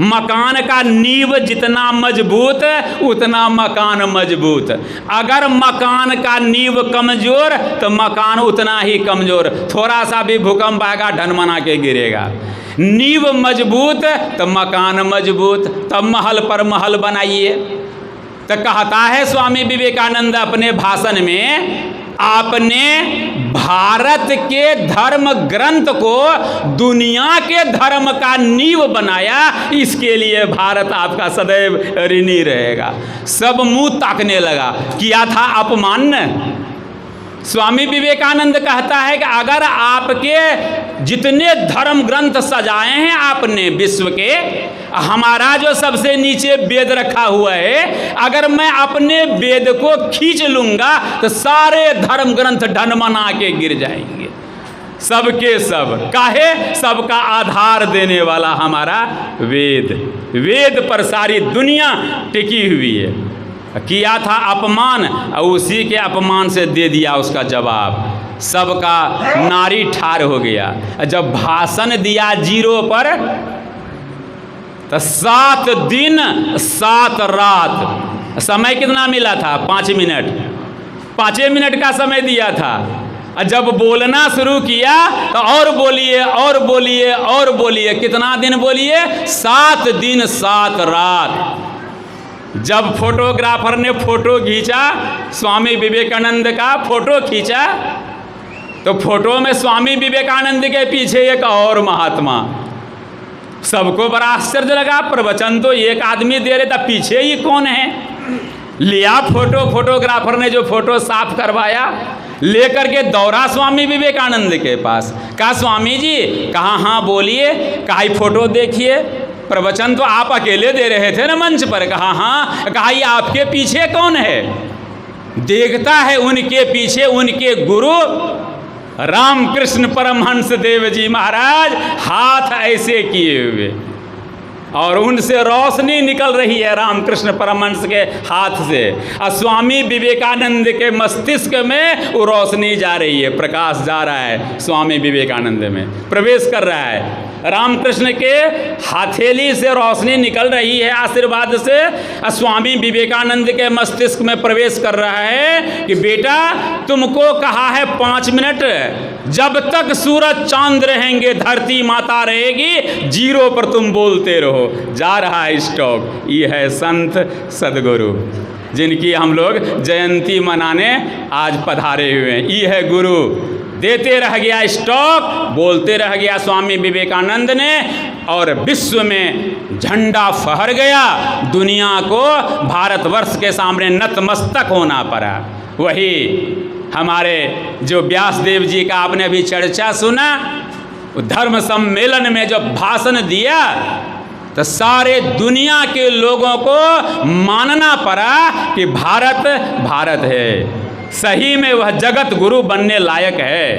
मकान का नींव जितना मजबूत उतना मकान मजबूत। अगर मकान का नींव कमजोर तो मकान उतना ही कमजोर, थोड़ा सा भी भूकंप आएगा ढनमना के गिरेगा। नींव मजबूत तो मकान मजबूत, तब महल पर महल बनाइए। तो कहता है स्वामी विवेकानंद अपने भाषण में, आपने भारत के धर्म ग्रंथ को दुनिया के धर्म का नींव बनाया, इसके लिए भारत आपका सदैव ऋणी रहेगा। सब मुंह ताकने लगा, किया था अपमान। स्वामी विवेकानंद कहता है कि अगर आपके जितने धर्म ग्रंथ सजाए हैं आपने विश्व के, हमारा जो सबसे नीचे वेद रखा हुआ है, अगर मैं अपने वेद को खींच लूंगा तो सारे धर्म ग्रंथ ढनमना के गिर जाएंगे, सबके सब। काहे? सबका आधार देने वाला हमारा वेद, वेद पर सारी दुनिया टिकी हुई है। किया था अपमान और उसी के अपमान से दे दिया उसका जवाब। सबका नारी ठार हो गया। जब भाषण दिया जीरो पर तो 7 दिन 7 रात, समय कितना मिला था? 5 मिनट, 5 मिनट का समय दिया था। जब बोलना शुरू किया तो और बोलिए और बोलिए और बोलिए। कितना दिन बोलिए? 7 दिन 7 रात। जब फोटोग्राफर ने फोटो खींचा, स्वामी विवेकानंद का फोटो खींचा, तो फोटो में स्वामी विवेकानंद के पीछे एक और महात्मा। सबको बड़ा आश्चर्य लगा, प्रवचन तो एक आदमी दे रहे था, पीछे ही कौन है? लिया फोटो, फोटोग्राफर ने जो फोटो साफ करवाया लेकर के दौड़ा स्वामी विवेकानंद के पास। कहा स्वामी जी, कहा हाँ बोलिए, कहा फोटो देखिए, प्रवचन तो आप अकेले दे रहे थे ना मंच पर। कहा हाँ। कहा ये आपके पीछे कौन है? देखता है उनके पीछे उनके गुरु रामकृष्ण परमहंस देव जी महाराज हाथ ऐसे किए हुए, और उनसे रोशनी निकल रही है रामकृष्ण परमहंस के हाथ से, और स्वामी विवेकानंद के मस्तिष्क में वो रोशनी जा रही है, प्रकाश जा रहा है, स्वामी विवेकानंद में प्रवेश कर रहा है। रामकृष्ण के हथेली से रोशनी निकल रही है आशीर्वाद से, और स्वामी विवेकानंद के मस्तिष्क में प्रवेश कर रहा है कि बेटा तुमको कहा है 5 मिनट, जब तक सूरज चांद रहेंगे धरती माता रहेगी, जीरो पर तुम बोलते रहो। जा रहा है स्टॉक। ये है संत सदगुरु जिनकी हम लोग जयंती मनाने आज पधारे हुए हैं। ये है गुरु, देते रह गया स्टॉक, बोलते रह गया स्वामी विवेकानंद ने, और विश्व में झंडा फहर गया। दुनिया को भारतवर्ष के सामने नतमस्तक होना पड़ा। वही हमारे जो व्यासदेव जी का आपने अभी चर्चा सुना, धर्म सम्मेलन में जब भाषण दिया तो सारे दुनिया के लोगों को मानना पड़ा कि भारत भारत है, सही में वह जगत गुरु बनने लायक है।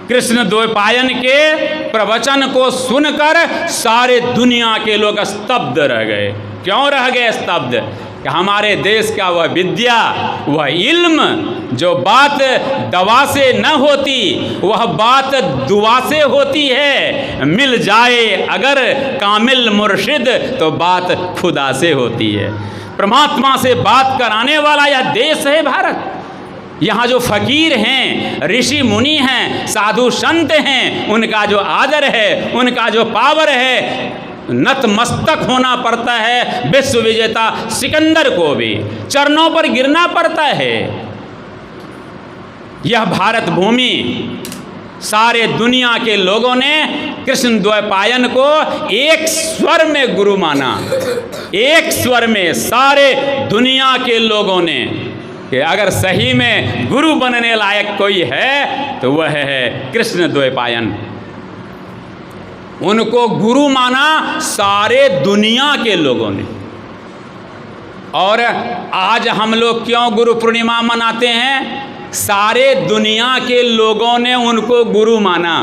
कृष्ण द्वैपायन के प्रवचन को सुनकर सारे दुनिया के लोग स्तब्ध रह गए। क्यों रह गए स्तब्ध? कि हमारे देश का वह विद्या, वह इल्म, जो बात दवा से न होती वह बात दुआ से होती है। मिल जाए अगर कामिल मुर्शिद तो बात खुदा से होती है। परमात्मा से बात कराने वाला यह देश है भारत। यहाँ जो फ़कीर हैं, ऋषि मुनि हैं, साधु संत हैं, उनका जो आदर है, उनका जो पावर है, नतमस्तक होना पड़ता है। विश्व विजेता सिकंदर को भी चरणों पर गिरना पड़ता है। यह भारत भूमि सारे दुनिया के लोगों ने कृष्ण द्वैपायन को एक स्वर में गुरु माना। एक स्वर में सारे दुनिया के लोगों ने कि अगर सही में गुरु बनने लायक कोई है तो वह है कृष्ण द्वैपायन। उनको गुरु माना सारे दुनिया के लोगों ने। और आज हम लोग क्यों गुरु पूर्णिमा मनाते हैं? सारे दुनिया के लोगों ने उनको गुरु माना।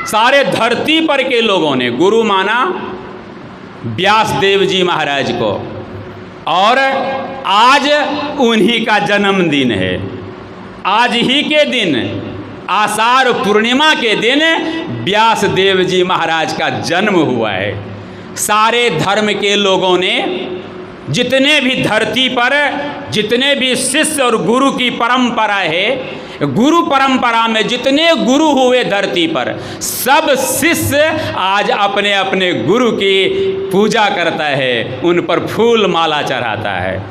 सारे धरती पर के लोगों ने गुरु माना व्यास देव जी महाराज को। और आज उन्हीं का जन्मदिन है। आज ही के दिन, आषाढ़ पूर्णिमा के दिन व्यास देव जी महाराज का जन्म हुआ है। सारे धर्म के लोगों ने, जितने भी धरती पर जितने भी शिष्य और गुरु की परंपरा है, गुरु परंपरा में जितने गुरु हुए धरती पर, सब शिष्य आज अपने अपने गुरु की पूजा करता है, उन पर फूल माला चढ़ाता है।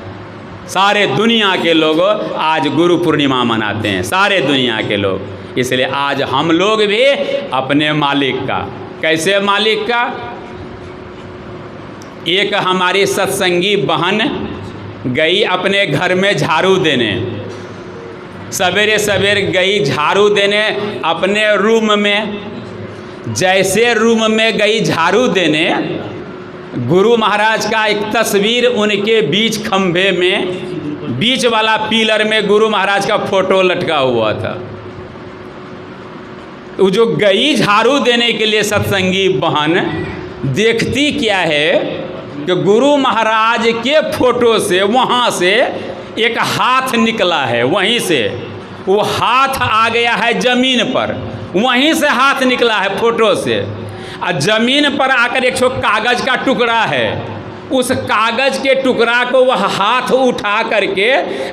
सारे दुनिया के लोग आज गुरु पूर्णिमा मनाते हैं, सारे दुनिया के लोग। इसलिए आज हम लोग भी अपने मालिक का, कैसे मालिक का? एक हमारी सत्संगी बहन गई अपने घर में झाड़ू देने, सवेरे सवेरे गई झाड़ू देने अपने रूम में। जैसे रूम में गई झाड़ू देने, गुरु महाराज का एक तस्वीर उनके बीच खंभे में, बीच वाला पिलर में गुरु महाराज का फोटो लटका हुआ था। वो जो गई झाड़ू देने के लिए सत्संगी बहन, देखती क्या है कि गुरु महाराज के फोटो से वहाँ से एक हाथ निकला है। वहीं से वो हाथ आ गया है ज़मीन पर, वहीं से हाथ निकला है फोटो से। और ज़मीन पर आकर एक कागज़ का टुकड़ा है, उस कागज़ के टुकड़ा को वह हाथ उठा करके,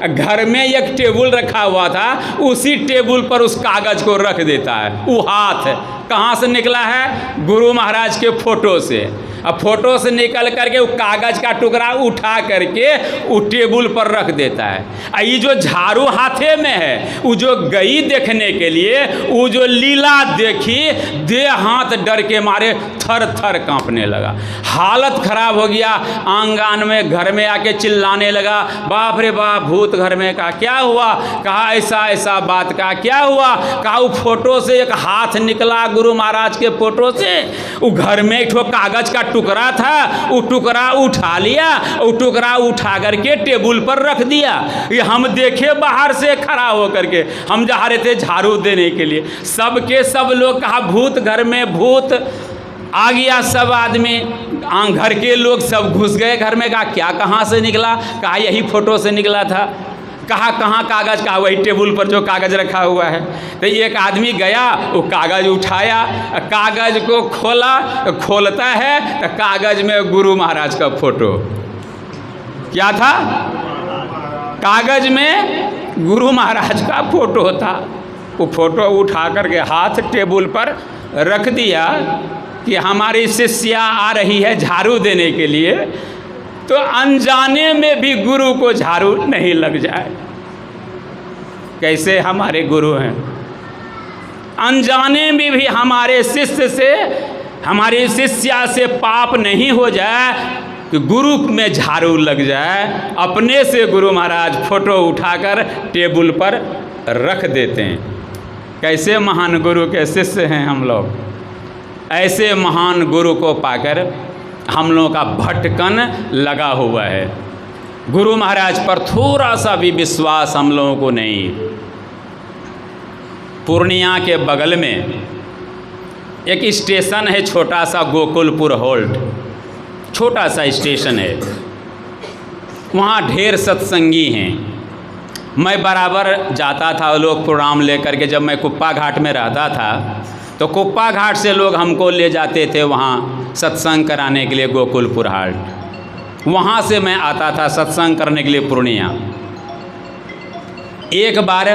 घर में एक टेबल रखा हुआ था, उसी टेबल पर उस कागज़ को रख देता है। वो हाथ कहाँ से निकला है? गुरु महाराज के फोटो से। अब फोटो से निकल करके वो कागज़ का टुकड़ा उठा करके वो टेबल पर रख देता है। ये जो झाड़ू हाथे में है, वो जो गई देखने के लिए, वो जो लीला देखी, देह हाथ डर के मारे थर थर कांपने लगा। हालत खराब हो गया। आंगन में घर में आके चिल्लाने लगा, बाप रे बाप, भूत घर में। कहा क्या हुआ? कहा ऐसा ऐसा बात। कहा क्या हुआ? कहा वो फोटो से एक हाथ निकला गुरु महाराज के फोटो से। वो घर में एक कागज़ का टुकड़ा था, वो टुकड़ा उठा लिया, वो टुकड़ा उठा करके टेबल पर रख दिया। ये हम देखे बाहर से खड़ा हो करके, हम जा रहे थे झाड़ू देने के लिए। सबके सब लोग कहा भूत घर में, भूत आ गया। सब आदमी, घर के लोग सब घुस गए घर में। कहा क्या, कहाँ से निकला? कहा यही फोटो से निकला था। कहा कहाँ कागज़? कहा वही टेबल पर जो कागज़ रखा हुआ है। तो एक आदमी गया, वो कागज़ उठाया, कागज़ को खोला, खोलता है तो कागज़ में गुरु महाराज का फोटो। क्या था? कागज़ में गुरु महाराज का फोटो था। वो फोटो उठा करके हाथ टेबल पर रख दिया कि हमारी शिष्या आ रही है झाड़ू देने के लिए, तो अनजाने में भी गुरु को झाड़ू नहीं लग जाए। कैसे हमारे गुरु हैं, अनजाने में भी हमारे शिष्य से, हमारी शिष्या से पाप नहीं हो जाए कि गुरु में झाड़ू लग जाए। अपने से गुरु महाराज फोटो उठाकर टेबल पर रख देते हैं। कैसे महान गुरु के शिष्य हैं हम लोग। ऐसे महान गुरु को पाकर हम लोगों का भटकन लगा हुआ है। गुरु महाराज पर थोड़ा सा भी विश्वास हम लोगों को नहीं। पूर्णिया के बगल में एक स्टेशन है छोटा सा, गोकुलपुर होल्ट, छोटा सा स्टेशन है। वहाँ ढेर सत्संगी हैं। मैं बराबर जाता था लोग प्रोग्राम लेकर के। जब मैं कुप्पा घाट में रहता था तो कुप्पा घाट से लोग हमको ले जाते थे वहाँ सत्संग कराने के लिए गोकुलपुर हाट। वहाँ से मैं आता था सत्संग करने के लिए पूर्णिया। एक बार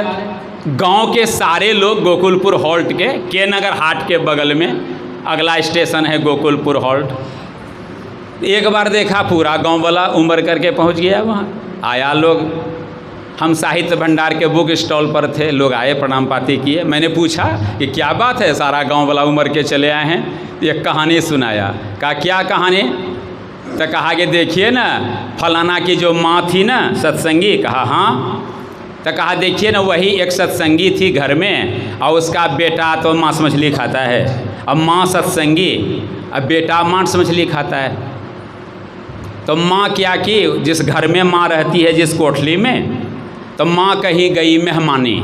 गांव के सारे लोग गोकुलपुर हॉल्ट के नगर हाट के बगल में अगला स्टेशन है गोकुलपुर हॉल्ट। एक बार देखा पूरा गांव वाला उम्र करके पहुंच गया वहाँ। आया लोग, हम साहित्य भंडार के बुक स्टॉल पर थे, लोग आए प्रणाम पाती किए। मैंने पूछा कि क्या बात है, सारा गांव वाला उम्र के चले आए हैं। एक कहानी सुनाया। कहा क्या कहानी? तो कहा कि देखिए ना फलाना की जो माँ थी ना सत्संगी। कहा हाँ। तो कहा देखिए ना वही एक सत्संगी थी घर में और उसका बेटा तो मांस मछली खाता है। अब माँ सत्संगी, अब बेटा मांस मछली खाता है। तो माँ क्या की, जिस घर में माँ रहती है जिस कोठली में, तो माँ कहीं गई मेहमानी।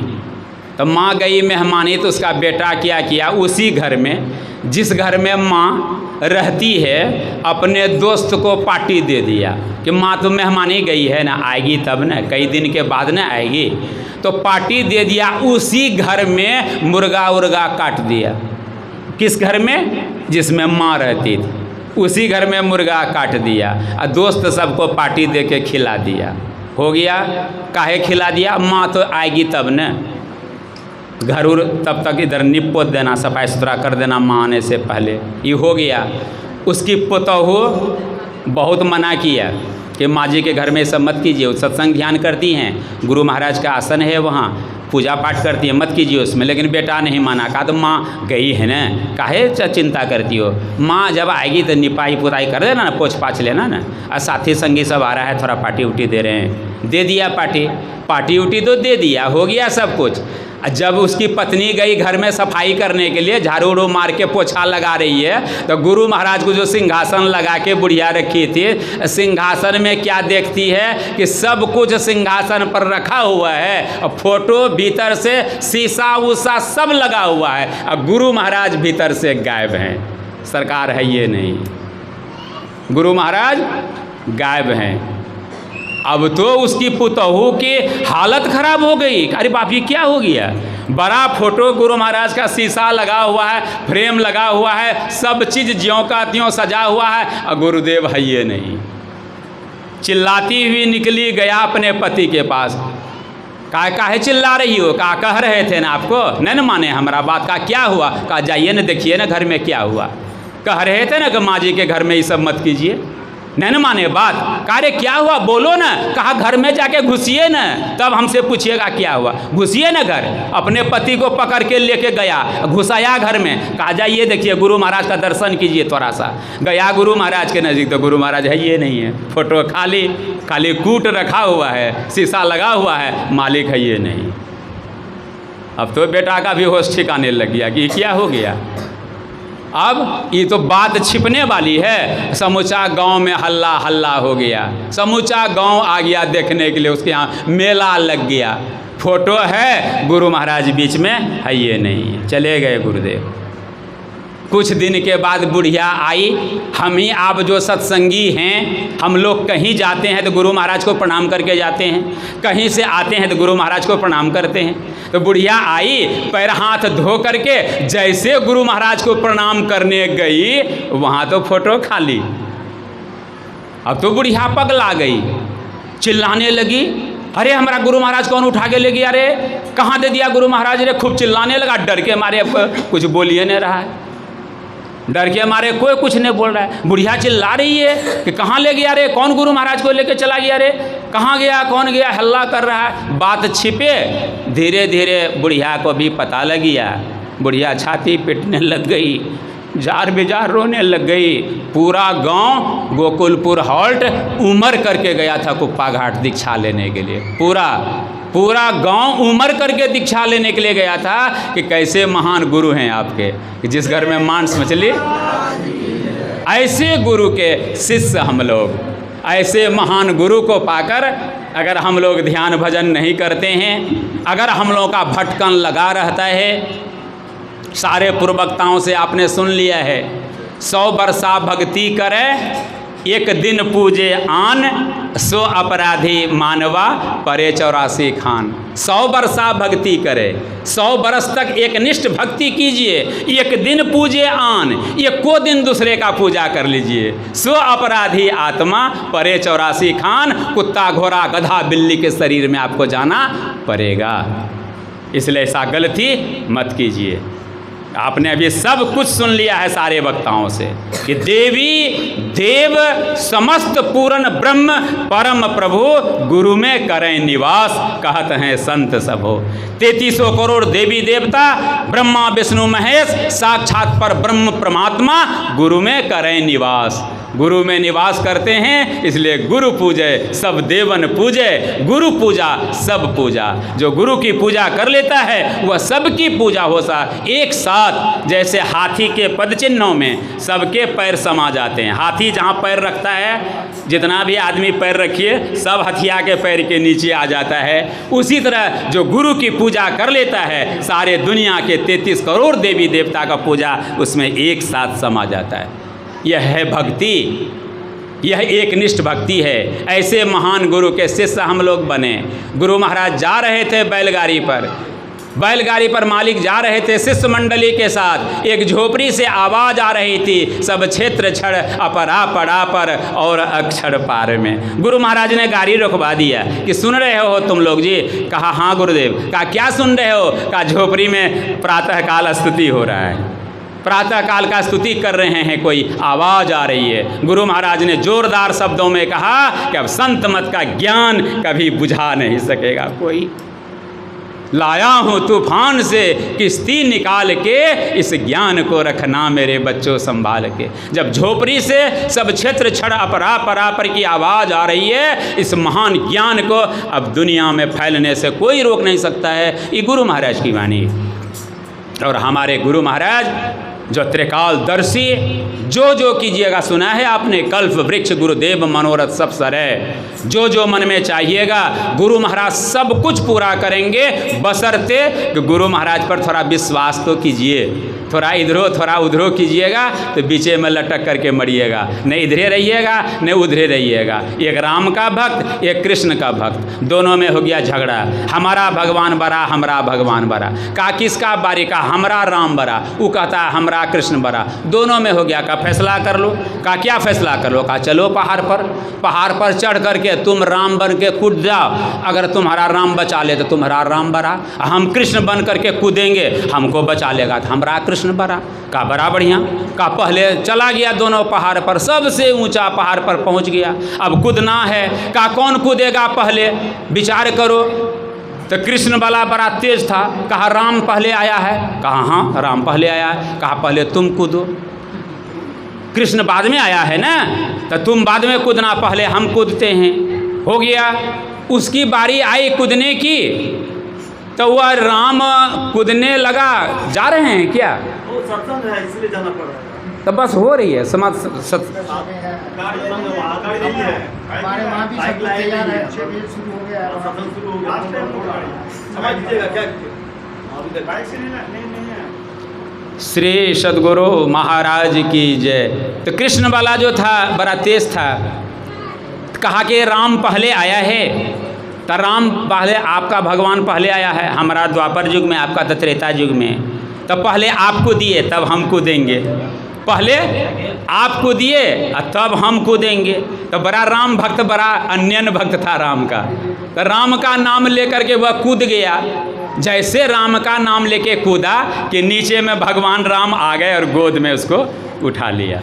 तो माँ गई मेहमानी तो उसका बेटा क्या किया, उसी घर में जिस घर में माँ रहती है अपने दोस्त को पार्टी दे दिया कि माँ तो मेहमानी गई है ना, आएगी तब ना, कई दिन के बाद ना आएगी। तो पार्टी दे दिया। उसी घर में मुर्गा उर्गा काट दिया। किस घर में? जिसमें माँ रहती थी उसी घर में मुर्गा काट दिया और दोस्त सबको पार्टी दे के खिला दिया। हो गया। काहे खिला दिया? माँ तो आएगी तब न, घर उर तब तक इधर निपोत देना, सफाई सुथरा कर देना माँ आने से पहले। ये हो गया। उसकी पुतहू बहुत मना किया कि माँ जी के घर में सब मत कीजिए, वो सत्संग ध्यान करती हैं, गुरु महाराज का आसन है वहाँ, पूजा पाठ करती है, मत कीजिए उसमें। लेकिन बेटा नहीं माना। कहा तो माँ गई है ना, काहे चिंता करती हो, माँ जब आएगी तो निपाई पुताई कर देना ना, पोछ पाछ लेना ना। और साथी संगी सब आ रहा है, थोड़ा पार्टी उटी दे रहे हैं। दे दिया पार्टी उटी तो दे दिया, हो गया सब कुछ। जब उसकी पत्नी गई घर में सफाई करने के लिए, झाड़ू उड़ू मार के पोछा लगा रही है, तो गुरु महाराज को जो सिंहासन लगा के बुढ़िया रखी थी, सिंहासन में क्या देखती है कि सब कुछ सिंहासन पर रखा हुआ है और फोटो भीतर से शीशा उषा सब लगा हुआ है और गुरु महाराज भीतर से गायब हैं। सरकार है ये नहीं, गुरु महाराज गायब हैं। अब तो उसकी पुतहू की हालत खराब हो गई। अरे बाप ये क्या हो गया, बड़ा फोटो गुरु महाराज का शीशा लगा हुआ है, फ्रेम लगा हुआ है, सब चीज़ ज्यों का त्यों सजा हुआ है और गुरुदेव है ये नहीं। चिल्लाती हुई निकली गया अपने पति के पास। काहे चिल्ला रही हो? कह रहे थे ना आपको, नहीं न माने हमारा बात। का क्या हुआ? कहा जाइए ना देखिए ना घर में क्या हुआ। कह रहे थे ना कि माँ जी के घर में ये सब मत कीजिए, नहीं न माने बात। कहा रे क्या हुआ बोलो ना। कहा घर में जाके घुसिए ना, तब हमसे पूछिएगा क्या हुआ। घुसिए ना घर। अपने पति को पकड़ के लेके गया, घुसाया घर में। कहा जाइए देखिए गुरु महाराज का दर्शन कीजिए थोड़ा सा। गया गुरु महाराज के नज़दीक तो गुरु महाराज है ये नहीं है, फोटो खाली कूट रखा हुआ है, शीशा लगा हुआ है, मालिक है ये नहीं। अब तो बेटा का भी होश ठिकाने लग गया कि क्या हो गया। अब ये तो बात छिपने वाली है। समूचा गांव में हल्ला हो गया, समूचा गांव आ गया देखने के लिए, उसके यहाँ मेला लग गया। फोटो है, गुरु महाराज बीच में है ये नहीं। चले गए गुरुदेव। कुछ दिन के बाद बुढ़िया आई। हम ही आप जो सत्संगी हैं, हम लोग कहीं जाते हैं तो गुरु महाराज को प्रणाम करके जाते हैं, कहीं से आते हैं तो गुरु महाराज को प्रणाम करते हैं। तो बुढ़िया आई, पैर हाथ धो करके जैसे गुरु महाराज को प्रणाम करने गई, वहाँ तो फोटो खाली। अब तो बुढ़िया पगला गई, चिल्लाने लगी, अरे हमारा गुरु महाराज कौन उठा के ले गया रे, कहाँ दे दिया गुरु महाराज रे। खूब चिल्लाने लगा। डर के मारे अब कुछ बोलिए नहीं रहा है, डर के मारे कोई कुछ नहीं बोल रहा है। बुढ़िया चिल्ला रही है कि कहाँ ले गया रे, कौन गुरु महाराज को लेके चला गया रे, कहाँ गया, कौन गया, हल्ला कर रहा है। बात छिपे। धीरे धीरे बुढ़िया को भी पता लग गया। बुढ़िया छाती पीटने लग गई, जार बेजार रोने लग गई। पूरा गांव गोकुलपुर हॉल्ट उमर करके गया था कुप्पा घाट दीक्षा लेने के लिए। पूरा गांव उमर करके दीक्षा लेने के लिए गया था कि कैसे महान गुरु हैं आपके, कि जिस घर में मांस मछली। ऐसे गुरु के शिष्य हम लोग, ऐसे महान गुरु को पाकर अगर हम लोग ध्यान भजन नहीं करते हैं, अगर हम लोगों का भटकन लगा रहता है। सारे पूर्ववक्ताओं से आपने सुन लिया है, 100 वर्षा भक्ति करे एक दिन पूजे आन, सो अपराधी मानवा परे 84 खान। 100 वर्षा भक्ति करे, 100 वर्ष तक एक निष्ठ भक्ति कीजिए, एक दिन पूजे आन, एको दिन दूसरे का पूजा कर लीजिए। सो अपराधी आत्मा परे 84 खान, कुत्ता घोड़ा गधा बिल्ली के शरीर में आपको जाना पड़ेगा। इसलिए ऐसा गलती मत कीजिए। आपने अभी सब कुछ सुन लिया है सारे वक्ताओं से कि देवी देव समस्त पूर्ण ब्रह्म परम प्रभु गुरु में करें निवास, कहत हैं संत सब हो। 3300 करोड़ देवी देवता ब्रह्मा विष्णु महेश साक्षात पर ब्रह्म परमात्मा गुरु में करें निवास। गुरु में निवास करते हैं, इसलिए गुरु पूजे सब देवन पूजे, गुरु पूजा सब पूजा। जो गुरु की पूजा कर लेता है वह सबकी पूजा हो सा एक साथ। जैसे हाथी के पद चिन्हों में सबके पैर समा जाते हैं। हाथी जहाँ पैर रखता है, जितना भी आदमी पैर रखिए सब हथिया के पैर के नीचे आ जाता है। उसी तरह जो गुरु की पूजा कर लेता है, सारे दुनिया के 33 करोड़ देवी देवता का पूजा उसमें एक साथ समा जाता है। यह है भक्ति, यह एक निष्ठ भक्ति है। ऐसे महान गुरु के शिष्य हम लोग बने। गुरु महाराज जा रहे थे बैलगाड़ी पर मालिक जा रहे थे शिष्य मंडली के साथ। एक झोपड़ी से आवाज़ आ रही थी, सब क्षेत्र छड़ अपरा पड़ा पर और अक्षर पार में। गुरु महाराज ने गाड़ी रुकवा दिया कि सुन रहे हो तुम लोग जी? कहा हाँ गुरुदेव। कहा क्या सुन रहे हो? कहा झोपड़ी में प्रातःकाल स्तुति हो रहा है, प्रातःकाल का स्तुति कर रहे हैं, कोई आवाज़ आ रही है। गुरु महाराज ने जोरदार शब्दों में कहा कि अब संत मत का ज्ञान कभी बुझा नहीं सकेगा कोई। लाया हूँ तूफान से किश्ती निकाल के, इस ज्ञान को रखना मेरे बच्चों संभाल के। जब झोपड़ी से सब क्षेत्र छड़ अपरा परापर की आवाज़ आ रही है, इस महान ज्ञान को अब दुनिया में फैलने से कोई रोक नहीं सकता है। ये गुरु महाराज की वाणी। और हमारे गुरु महाराज जो त्रिकालदर्शी, जो कीजिएगा सुना है आपने, कल्प वृक्ष गुरुदेव मनोरथ सब सरे। जो मन में चाहिएगा गुरु महाराज सब कुछ पूरा करेंगे, बशर्ते कि गुरु महाराज पर थोड़ा विश्वास तो कीजिए। थोड़ा इधरो थोड़ा उधरो कीजिएगा तो बीचे में लटक करके मरिएगा। न इधरे रहिएगा न उधरे रहिएगा। एक राम का भक्त, एक कृष्ण का भक्त, दोनों में हो गया झगड़ा। हमारा भगवान बड़ा, हमारा भगवान बड़ा। कहा किसका बारी? का हमारा राम बड़ा। वो कहता हमारा कृष्ण बड़ा। दोनों में हो गया। का फैसला कर लो। का क्या फैसला कर लो? का चलो पहाड़ पर चढ़ करके तुम राम बन के कूद जाओ। अगर तुम्हारा राम बचा ले तो तुम्हारा राम बड़ा, हम कृष्ण बन करके कूदेंगे, हमको बचा लेगा तो हमारा कृष्ण बड़ा। का बड़ा बढ़िया। का पहले चला गया दोनों पहाड़ पर, सबसे ऊंचा पहाड़ पर पहुंच गया। अब कूदना है। का कौन कूदेगा पहले? विचार करो। तो कृष्ण वाला बड़ा तेज था। कहा राम पहले आया है। कहा हाँ राम पहले आया है। कहा पहले तुम कूदो। कृष्ण बाद में आया है ना, तो तुम बाद में कूदना, पहले हम कूदते हैं। हो गया। उसकी बारी आई कूदने की, तो वह राम कूदने लगा। जा रहे हैं क्या? सत्संग है इसलिए जाना पड़ रहा है। तो बस हो रही है समाज हमारे वहाँ भी सब तैयार है, शुरू हो गया, सत्संग शुरू हो गया। समझ लीजिएगा क्या श्री सद्गुरु महाराज की जय। तो कृष्ण वाला जो था बड़ा तेज था। कहा कि राम पहले आया है। तो राम पहले, आपका भगवान पहले आया है। हमारा द्वापर युग में, आपका तो त्रेता युग में। तो पहले आपको दिए तब हम कूदेंगे। पहले आपको दिए तब हम कूदेंगे। तो बड़ा राम भक्त, बड़ा अन्यन भक्त था राम का। तो राम का नाम लेकर के वह कूद गया। जैसे राम का नाम लेके कूदा कि नीचे में भगवान राम आ गए और गोद में उसको उठा लिया।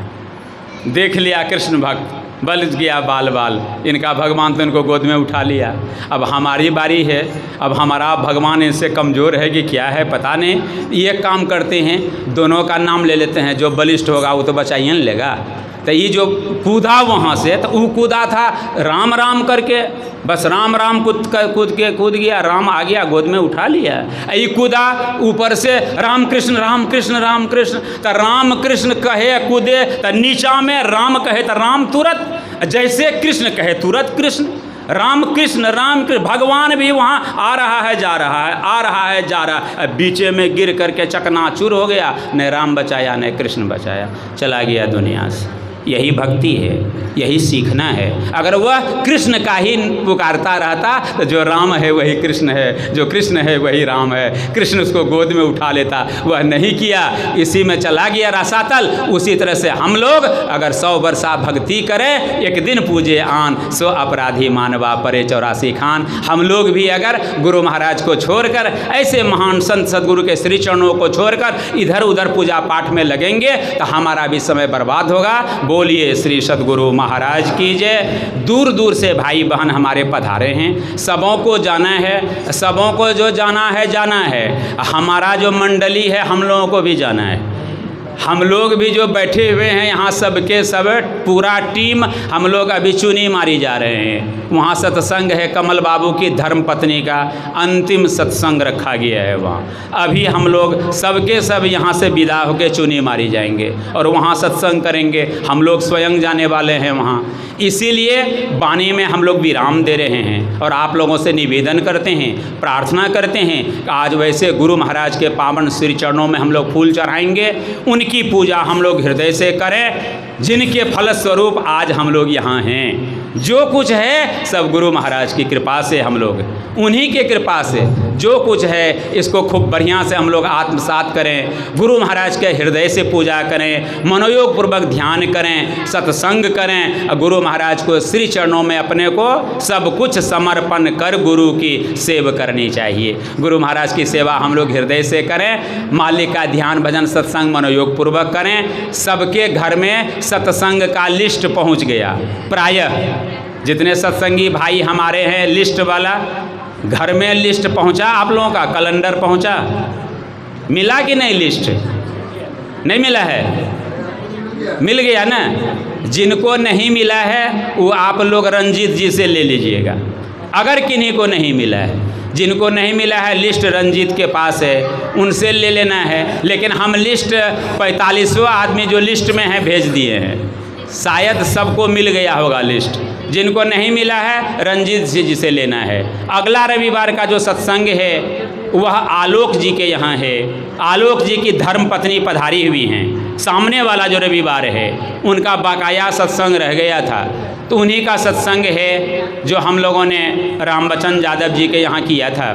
देख लिया कृष्ण भक्त, बल गया बाल बाल, इनका भगवान तो इनको गोद में उठा लिया। अब हमारी बारी है। अब हमारा भगवान इनसे कमज़ोर है कि क्या है पता नहीं। ये काम करते हैं, दोनों का नाम ले लेते हैं। जो बलिष्ठ होगा वो तो बचाइए न लेगा। तो ये जो कूदा वहाँ से, तो वो कूदा था राम राम करके, बस राम राम कूद गया। राम आ गया, गोद में उठा लिया। ये कूदा ऊपर से राम कृष्ण राम कृष्ण राम कृष्ण। तो राम कृष्ण कहे कूदे, तो नीचा में राम कहे तो राम तुरंत, जैसे कृष्ण कहे तुरंत कृष्ण। राम कृष्ण भगवान भी वहाँ आ रहा है जा रहा है, आ रहा है जा रहा है। बीचे में गिर करके चकनाचूर हो गया। न राम बचाया न कृष्ण बचाया, चला गया दुनिया से। यही भक्ति है, यही सीखना है। अगर वह कृष्ण का ही पुकारता रहता तो जो राम है वही कृष्ण है, जो कृष्ण है वही राम है, कृष्ण उसको गोद में उठा लेता। वह नहीं किया, इसी में चला गया रसातल। उसी तरह से हम लोग अगर 100 वर्षा भक्ति करें, एक दिन पूजे आन, सो अपराधी मानवा परे 84 खान। हम लोग भी अगर गुरु महाराज को छोड़कर, ऐसे महान संत सदगुरु के श्री चरणों को छोड़कर इधर उधर पूजा पाठ में लगेंगे तो हमारा भी समय बर्बाद होगा। बोलिए श्री सदगुरु महाराज की जय। दूर दूर से भाई बहन हमारे पधारे हैं, सबों को जाना है, सबों को जो जाना है। हमारा जो मंडली है हम लोगों को भी जाना है। हम लोग भी जो बैठे हुए हैं यहाँ सबके सब पूरा टीम हम लोग अभी चुनी मारी जा रहे हैं। वहाँ सत्संग है, कमल बाबू की धर्म पत्नी का अंतिम सत्संग रखा गया है वहाँ। अभी हम लोग सबके सब यहाँ से विदा होकर चुनी मारी जाएंगे और वहाँ सत्संग करेंगे। हम लोग स्वयं जाने वाले हैं वहाँ। इसीलिए वाणी में हम लोग विराम दे रहे हैं और आप लोगों से निवेदन करते हैं, प्रार्थना करते हैं कि आज वैसे गुरु महाराज के पावन श्री चरणों में हम लोग फूल चढ़ाएंगे, उनकी पूजा हम लोग हृदय से करें, जिनके फलस्वरूप आज हम लोग यहाँ हैं। जो कुछ है सब गुरु महाराज की कृपा से, हम लोग उन्हीं के कृपा से जो कुछ है इसको खूब बढ़िया से हम लोग आत्मसात करें। गुरु महाराज के हृदय से पूजा करें, मनोयोग पूर्वक ध्यान करें, सत्संग करें, गुरु महाराज को श्री चरणों में अपने को सब कुछ समर्पण कर गुरु की सेवा करनी चाहिए। गुरु महाराज की सेवा हम लोग हृदय से करें, मालिक का ध्यान भजन सत्संग मनोयोग पूर्वक करें। सबके घर में सत्संग का लिस्ट पहुंच गया। प्रायः जितने सत्संगी भाई हमारे हैं लिस्ट वाला, घर में लिस्ट पहुंचा, आप लोगों का कैलेंडर पहुंचा, मिला कि नहीं? लिस्ट नहीं मिला है? मिल गया ना? जिनको नहीं मिला है वो आप लोग रंजीत जी से ले लीजिएगा। अगर किन्हीं को नहीं मिला है, जिनको नहीं मिला है लिस्ट रंजीत के पास है, उनसे ले लेना है। लेकिन हम लिस्ट 45वां आदमी जो लिस्ट में है भेज दिए हैं, शायद सबको मिल गया होगा लिस्ट। जिनको नहीं मिला है रंजीत जी से लेना है। अगला रविवार का जो सत्संग है वह आलोक जी के यहाँ है। आलोक जी की धर्म पत्नी पधारी हुई हैं। सामने वाला जो रविवार है उनका बाकाया सत्संग रह गया था, तो उन्हीं का सत्संग है जो हम लोगों ने रामबचन यादव जी के यहाँ किया था।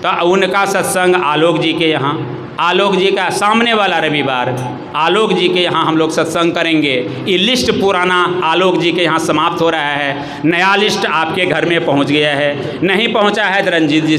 तो उनका सत्संग आलोक जी के यहाँ, आलोक जी का सामने वाला रविवार आलोक जी के यहाँ हम लोग सत्संग करेंगे। ये लिस्ट पुराना आलोक जी के यहाँ समाप्त हो रहा है, नया लिस्ट आपके घर में पहुँच गया है। नहीं पहुँचा है तो रंजीत जी